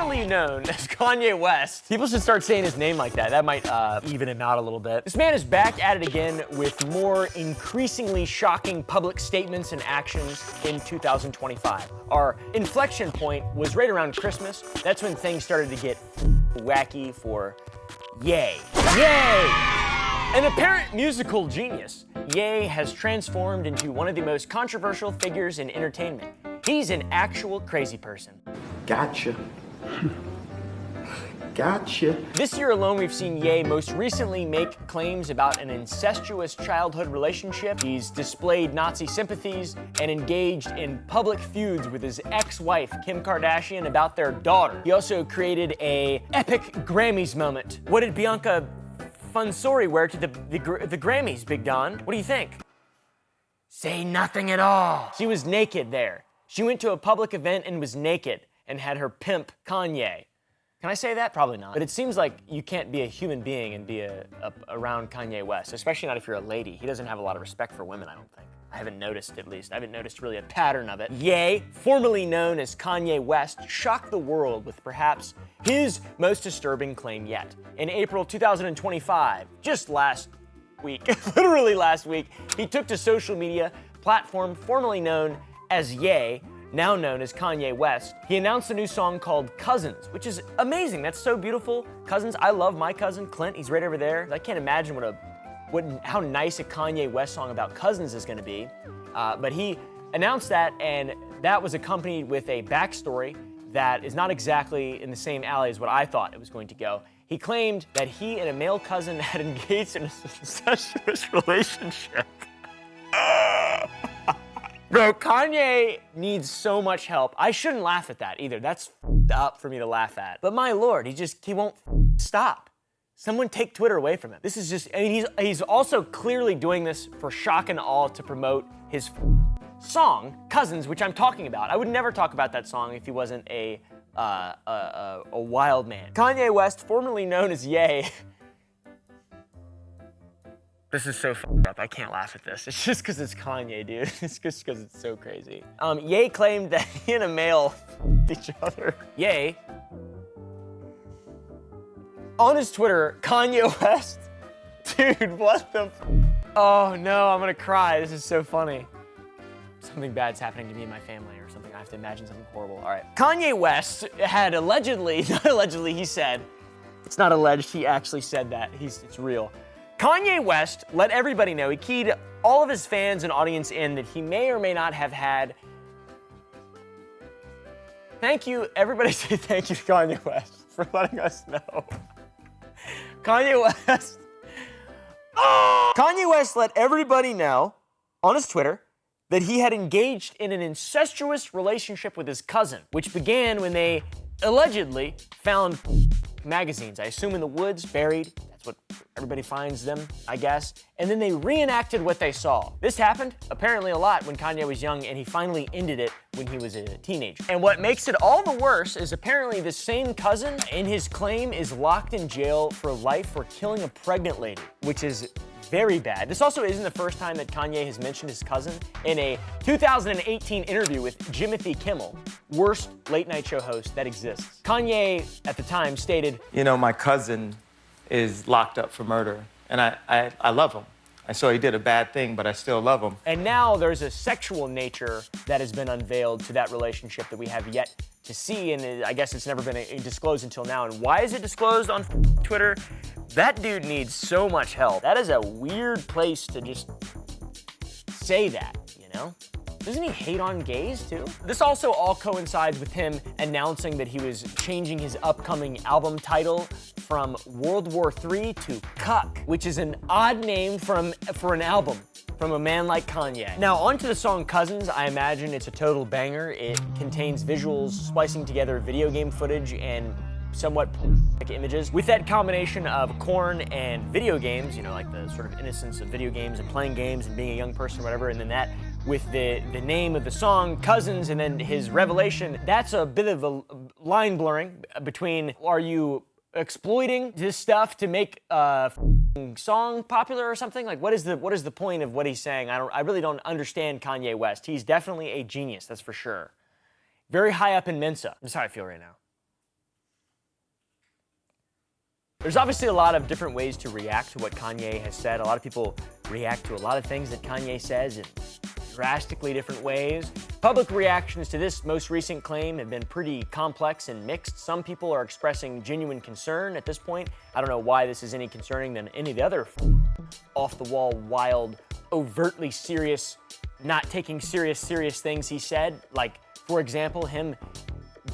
formerly known as Kanye West. People should start saying his name like that. That might even him out a little bit. This man is back at it again with more increasingly shocking public statements and actions in 2025. Our inflection point was right around Christmas. That's when things started to get wacky for Ye. Ye! An apparent musical genius, Ye has transformed into one of the most controversial figures in entertainment. He's an actual crazy person. Gotcha. Gotcha. This year alone, we've seen Ye most recently make claims about an incestuous childhood relationship. He's displayed Nazi sympathies and engaged in public feuds with his ex-wife, Kim Kardashian, about their daughter. He also created a epic Grammys moment. What did Bianca Fonsori wear to the Grammys, Big Don? What do you think? Say nothing at all. She was naked there. She went to a public event and was naked and had her pimp, Kanye. Can I say that? Probably not. But it seems like you can't be a human being and be around Kanye West, especially not if you're a lady. He doesn't have a lot of respect for women, I don't think. I haven't noticed, at least. I haven't noticed really a pattern of it. Ye, formerly known as Kanye West, shocked the world with perhaps his most disturbing claim yet. In April 2025, just last week, literally last week, he took to social media platform formerly known as Ye, now known as Kanye West. He announced a new song called Cousins, which is amazing. That's so beautiful. Cousins, I love my cousin, Clint. He's right over there. I can't imagine how nice a Kanye West song about cousins is gonna be. But he announced that, and that was accompanied with a backstory that is not exactly in the same alley as what I thought it was going to go. He claimed that he and a male cousin had engaged in a incestuous relationship. Bro, Kanye needs so much help. I shouldn't laugh at that either. That's up for me to laugh at. But my Lord, he won't stop. Someone take Twitter away from him. This is just, I mean, he's also clearly doing this for shock and awe to promote his song, Cousins, which I'm talking about. I would never talk about that song if he wasn't a wild man. Kanye West, formerly known as Ye. This is so fucked up. I can't laugh at this. It's just because it's Kanye, dude. It's just because it's so crazy. Ye claimed that he and a male each other. Ye. On his Twitter, Kanye West. Dude, what the Oh no, I'm gonna cry. This is so funny. Something bad's happening to me and my family or something. I have to imagine something horrible. All right. Kanye West had allegedly, not allegedly, he said, it's not alleged, he actually said that. It's real. Kanye West let everybody know, he keyed all of his fans and audience in that he may or may not have had. Thank you, everybody say thank you to Kanye West for letting us know. Kanye West. Oh! Kanye West let everybody know on his Twitter that he had engaged in an incestuous relationship with his cousin, which began when they allegedly found magazines, I assume in the woods, buried. That's what everybody finds them, I guess. And then they reenacted what they saw. This happened apparently a lot when Kanye was young, and he finally ended it when he was a teenager. And what makes it all the worse is apparently the same cousin in his claim is locked in jail for life for killing a pregnant lady, which is very bad. This also isn't the first time that Kanye has mentioned his cousin. In a 2018 interview with Jimothy Kimmel, worst late night show host that exists, Kanye at the time stated, "You know, my cousin is locked up for murder, and I love him. I saw he did a bad thing, but I still love him." And now there's a sexual nature that has been unveiled to that relationship that we have yet to see, and I guess it's never been disclosed until now. And why is it disclosed on Twitter? That dude needs so much help. That is a weird place to just say that, you know? Doesn't he hate on gays too? This also all coincides with him announcing that he was changing his upcoming album title from World War III to Cuck, which is an odd name for an album from a man like Kanye. Now, onto the song Cousins. I imagine it's a total banger. It contains visuals splicing together video game footage and somewhat images. With that combination of corn and video games, you know, like the sort of innocence of video games and playing games and being a young person or whatever, and then that with the name of the song, Cousins, and then his revelation, that's a bit of a line blurring between, are you exploiting this stuff to make a song popular or something? Like, what is the point of what he's saying? I really don't understand Kanye West. He's definitely a genius, that's for sure. Very high up in Mensa. That's how I feel right now. There's obviously a lot of different ways to react to what Kanye has said. A lot of people react to a lot of things that Kanye says in drastically different ways. Public reactions to this most recent claim have been pretty complex and mixed. Some people are expressing genuine concern at this point. I don't know why this is any concerning than any of the other off-the-wall, wild, overtly serious, not taking serious things he said. Like, for example, him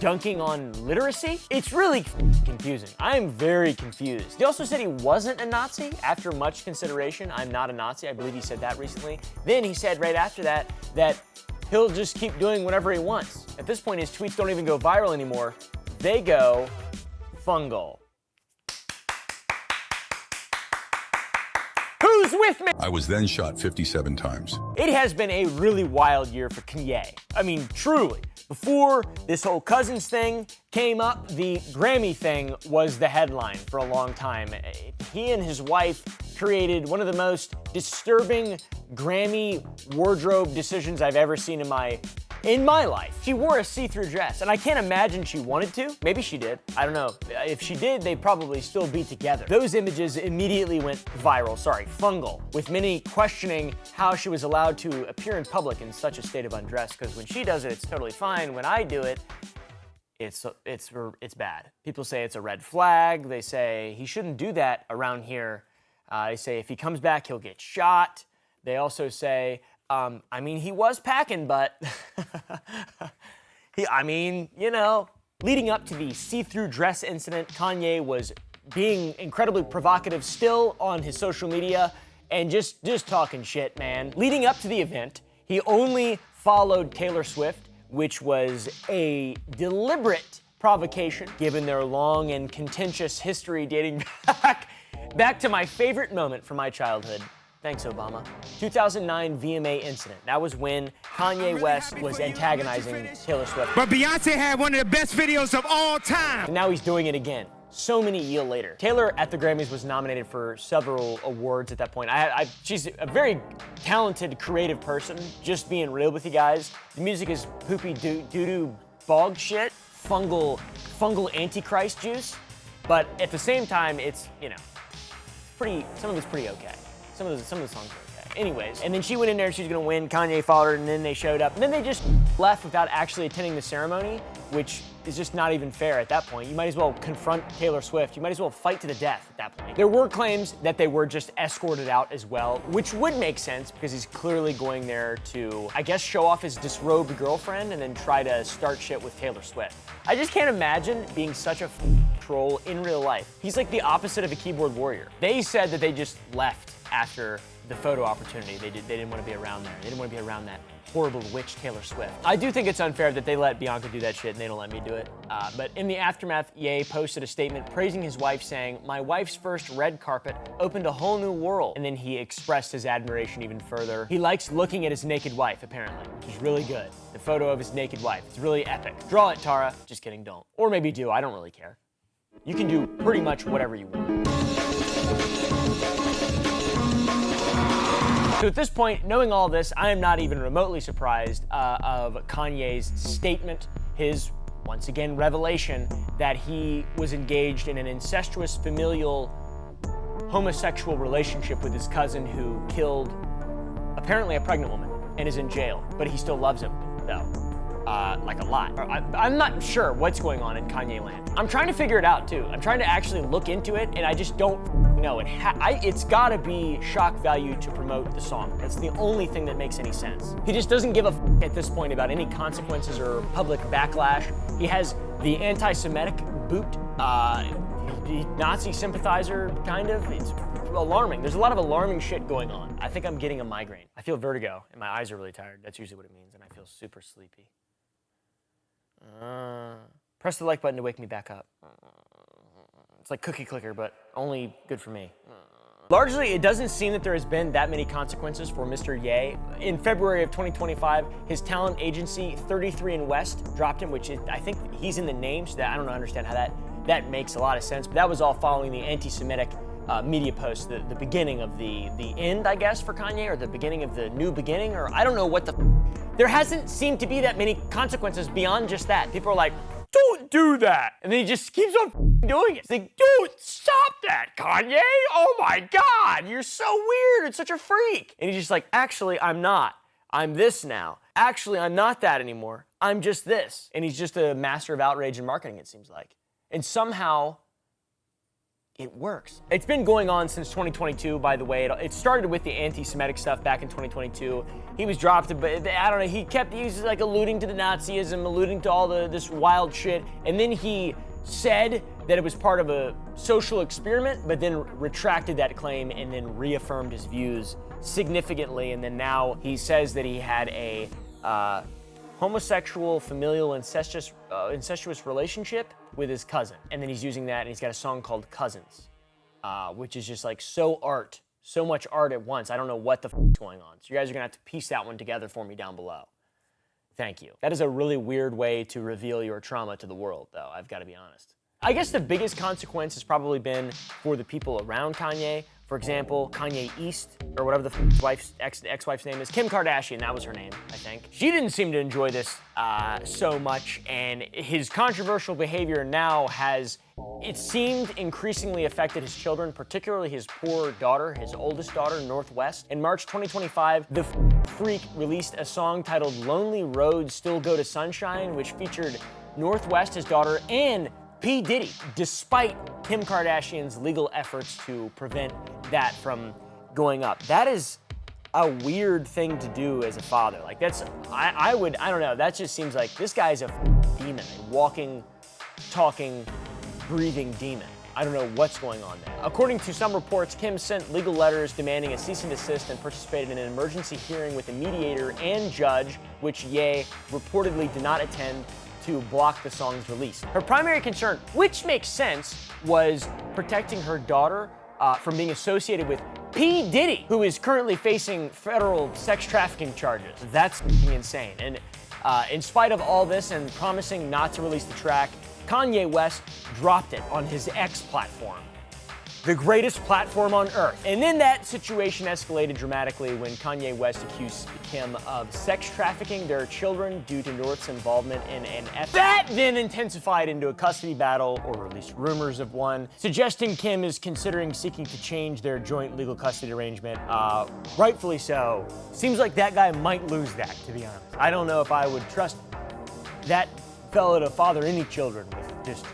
dunking on literacy? It's really confusing. I am very confused. He also said he wasn't a Nazi after much consideration. I'm not a Nazi. I believe he said that recently. Then he said right after that that he'll just keep doing whatever he wants. At this point, his tweets don't even go viral anymore. They go fungal. Who's with me? I was then shot 57 times. It has been a really wild year for Kanye. I mean, truly. Before this whole Cousins thing came up, the Grammy thing was the headline for a long time. He and his wife created one of the most disturbing Grammy wardrobe decisions I've ever seen in my life. She wore a see-through dress, and I can't imagine she wanted to. Maybe she did. I don't know. If she did, they'd probably still be together. Those images immediately went viral, fungal, with many questioning how she was allowed to appear in public in such a state of undress, because when she does it, it's totally fine. When I do it, it's bad. People say it's a red flag. They say he shouldn't do that around here. They say if he comes back, he'll get shot. They also say, I mean, he was packing, but leading up to the see-through dress incident, Kanye was being incredibly provocative still on his social media and just talking shit, man. Leading up to the event, he only followed Taylor Swift, which was a deliberate provocation given their long and contentious history dating back to my favorite moment from my childhood. Thanks, Obama. 2009 VMA incident. That was when Kanye West was antagonizing Taylor Swift. But Beyonce had one of the best videos of all time. And now he's doing it again, so many years later. Taylor at the Grammys was nominated for several awards at that point. She's a very talented, creative person, just being real with you guys. The music is poopy doo-doo bog shit, fungal antichrist juice, but at the same time, it's, some of it's pretty okay. Some of the songs are okay. Anyways, and then she went in there, she was gonna win, Kanye followed her, and then they showed up. And then they just left without actually attending the ceremony, which is just not even fair at that point. You might as well confront Taylor Swift. You might as well fight to the death at that point. There were claims that they were just escorted out as well, which would make sense because he's clearly going there to, I guess, show off his disrobed girlfriend and then try to start shit with Taylor Swift. I just can't imagine being such a troll in real life. He's like the opposite of a keyboard warrior. They said that they just left after the photo opportunity. They didn't want to be around there. They didn't want to be around that horrible witch Taylor Swift. I do think it's unfair that they let Bianca do that shit and they don't let me do it. But in the aftermath, Ye posted a statement praising his wife, saying, "My wife's first red carpet opened a whole new world." And then he expressed his admiration even further. He likes looking at his naked wife, apparently, which is really good. The photo of his naked wife. It's really epic. Draw it, Tara. Just kidding, don't. Or maybe do. I don't really care. You can do pretty much whatever you want. So at this point, knowing all this, I am not even remotely surprised of Kanye's statement, his, once again, revelation that he was engaged in an incestuous, familial, homosexual relationship with his cousin who killed, apparently, a pregnant woman and is in jail. But he still loves him, though. Like a lot. I'm not sure what's going on in Kanye land. I'm trying to figure it out, too. I'm trying to actually look into it, and I just don't know. It's gotta be shock value to promote the song. That's the only thing that makes any sense. He just doesn't give a at this point about any consequences or public backlash. He has the anti-Semitic boot, Nazi sympathizer, kind of. It's alarming. There's a lot of alarming shit going on. I think I'm getting a migraine. I feel vertigo, and my eyes are really tired. That's usually what it means, and I feel super sleepy. Press the like button to wake me back up. It's like cookie clicker, but only good for me. Largely, it doesn't seem that there has been that many consequences for Mr. Ye. In February of 2025, his talent agency, 33 and West, dropped him, which is, I think he's in the name, so I don't understand how that makes a lot of sense, but that was all following the anti-Semitic media post, the beginning of the end, I guess, for Kanye, or the beginning of the new beginning, or I don't know what the... There hasn't seemed to be that many consequences beyond just that. People are like, don't do that. And then he just keeps on doing it. It's like, dude, stop that, Kanye. Oh my God, you're so weird. It's such a freak. And he's just like, actually, I'm not. I'm this now. Actually, I'm not that anymore. I'm just this. And he's just a master of outrage and marketing, it seems like. And somehow, it works. It's been going on since 2022, by the way. It started with the anti-Semitic stuff back in 2022. He was dropped, but I don't know, he was like alluding to the Nazism, alluding to all this wild shit. And then he said that it was part of a social experiment, but then retracted that claim and then reaffirmed his views significantly. And then now he says that he had a homosexual, familial, incestuous relationship with his cousin. And then he's using that, and he's got a song called Cousins, which is just like so much art at once. I don't know what the is going on. So you guys are gonna have to piece that one together for me down below. Thank you. That is a really weird way to reveal your trauma to the world, though, I've gotta be honest. I guess the biggest consequence has probably been for the people around Kanye. For example, Kanye East, or whatever the ex-wife's name is, Kim Kardashian, that was her name, I think. She didn't seem to enjoy this so much, and his controversial behavior now has, it seemed, increasingly affected his children, particularly his poor daughter, his oldest daughter, Northwest. In March 2025, the freak released a song titled Lonely Roads Still Go to Sunshine, which featured Northwest, his daughter, and P. Diddy, despite Kim Kardashian's legal efforts to prevent that from going up. That is a weird thing to do as a father. Like I don't know, that just seems like this guy's a demon, a walking, talking, breathing demon. I don't know what's going on there. According to some reports, Kim sent legal letters demanding a cease and desist and participated in an emergency hearing with a mediator and judge, which Ye reportedly did not attend, to block the song's release. Her primary concern, which makes sense, was protecting her daughter from being associated with P. Diddy, who is currently facing federal sex trafficking charges. That's insane. And in spite of all this and promising not to release the track, Kanye West dropped it on his X platform, the greatest platform on earth. And then that situation escalated dramatically when Kanye West accused Kim of sex trafficking their children due to North's involvement in an that then intensified into a custody battle, or at least rumors of one, suggesting Kim is considering seeking to change their joint legal custody arrangement. Rightfully so. Seems like that guy might lose that, to be honest. I don't know if I would trust that fellow to father any children with just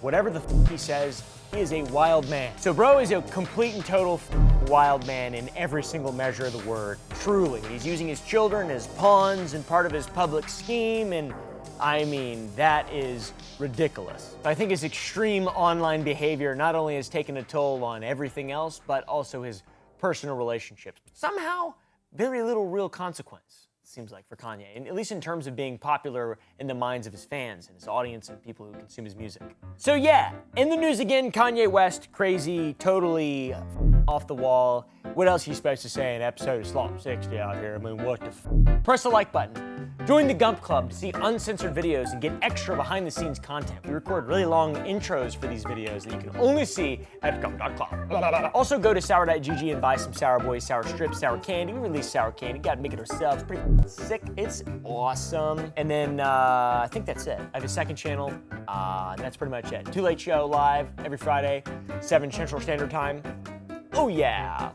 whatever the he says. He is a wild man. So bro is a complete and total wild man in every single measure of the word. Truly. He's using his children as pawns and part of his public scheme, and I mean, that is ridiculous. I think his extreme online behavior not only has taken a toll on everything else, but also his personal relationships. Somehow, very little real consequence, it seems like, for Kanye, and at least in terms of being popular in the minds of his fans and his audience and people who consume his music. So yeah, in the news again, Kanye West, crazy, totally off the wall. What else are you supposed to say in episode of Slop 60 out here? I mean, what the Press the like button. Join the Gump Club to see uncensored videos and get extra behind-the-scenes content. We record really long intros for these videos that you can only see at gump.club. Also go to sour.gg and buy some Sour Boys, sour strips, sour candy. We release sour candy. Gotta make it ourselves. Pretty sick. It's awesome. And then I think that's it. I have a second channel, and that's pretty much it. Too Late Show live every Friday, 7 Central Standard Time. Oh yeah.